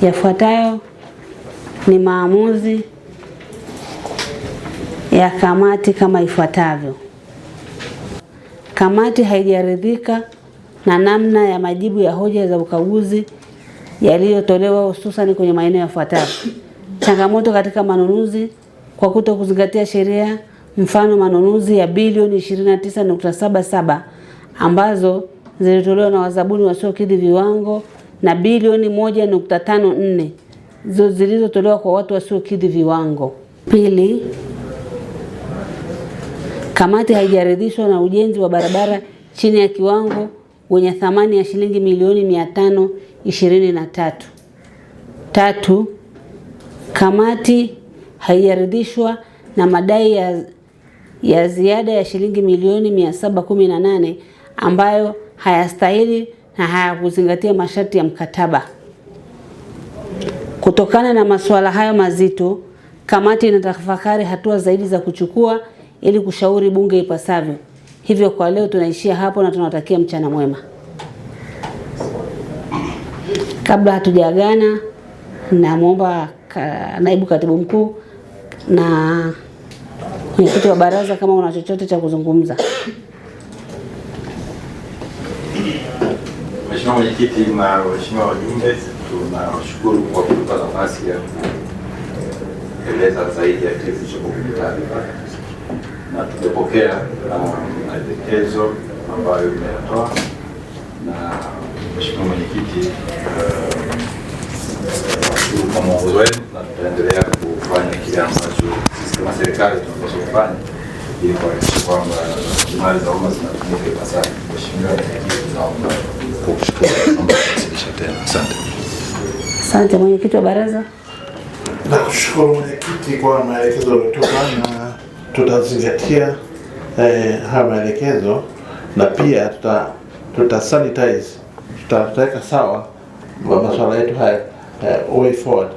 Yafuatayo ni maamuzi ya kamati kama ifuatavyo. Kamati haijaridhika na namna ya majibu ya hoja za ukaguzi yaliyotolewa, hususan kwenye maeneo yafuatayo: changamoto katika manunuzi kwa kuto kuzingatia sheria, mfano manunuzi ya bilioni 29.77 ambazo zilitolewa na wazabuni wasiokidhi viwango na bilioni 1.54 zilizotolewa kwa watu wasiokidhi viwango. Pili, kamati haijaridhishwa na ujenzi wa barabara chini ya kiwango wenye thamani ya shilingi milioni 523. Tatu, kamati haijaridhishwa na madai ya ziada ya shilingi milioni 718 ambayo hayastahili na hayakuzingatia masharti ya mkataba. Kutokana na masuala hayo mazito, kamati inatafakari hatua zaidi za kuchukua ili kushauri bunge ipasavyo. Hivyo kwa leo tunaishia hapo na tunawatakia mchana mwema. Kabla hatujaagana, namuomba naibu katibu mkuu na mwenyekiti wa baraza kama una chochote cha kuzungumza. Mheshimiwa Mwenyekiti na waheshimiwa wajumbe, tunashukuru kwa kutupa nafasi ya kueleza zaidi ya kile kilichopo kwenye taarifa, na tumepokea maelekezo ambayo imeyatoa, na Mheshimiwa Mwenyekiti, tunashukuru kwa mwongozo wenu na tutaendelea kufanya kile ambacho sisi kama serikali tunapaswa kufanya ili kuhakikisha kwamba mali za umma zinatumika ipasavyo. Mheshimiwa Mwenyekiti, tunaomba kukushukuru kwamba tunawasilisha tena. Asante. Asante mwenyekiti wa baraza. Nakushukuru mwenyekiti kwa maelekezo yaliyotoka, na tutazingatia haya maelekezo, na pia tuta tutaweka sawa masuala yetu haya way forward.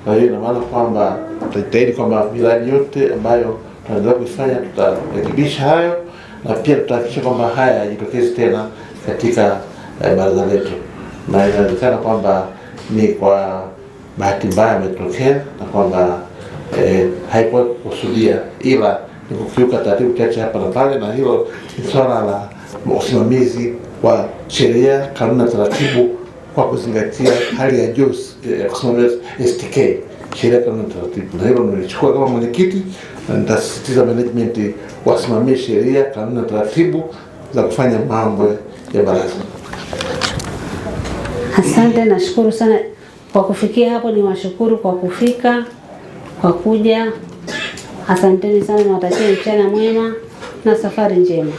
Kwa hiyo ina maana kwamba tutajitahidi kwamba miradi yote ambayo tunaendelea kuifanya tutarekebisha hayo, na pia tutahakikisha kwamba haya yajitokeze tena katika baraza letu, na inawezekana kwamba ni kwa bahati mbaya imetokea na kwamba haikuwa kusudia, ila ni kukiuka taratibu chache hapa na pale, na hilo ni swala la usimamizi wa sheria, kanuni na taratibu kwa kuzingatia hali ya juu ya kusimamia STK, sheria, kanuni na taratibu. Na hilo nilichukua kama mwenyekiti, na nitasisitiza management wasimamie sheria, kanuni na taratibu za kufanya mambo ya baraza. Asante, nashukuru sana kwa kufikia hapo. Ni washukuru kwa kufika, kwa kuja. Asanteni sana, nawatakia mchana mwema na safari njema.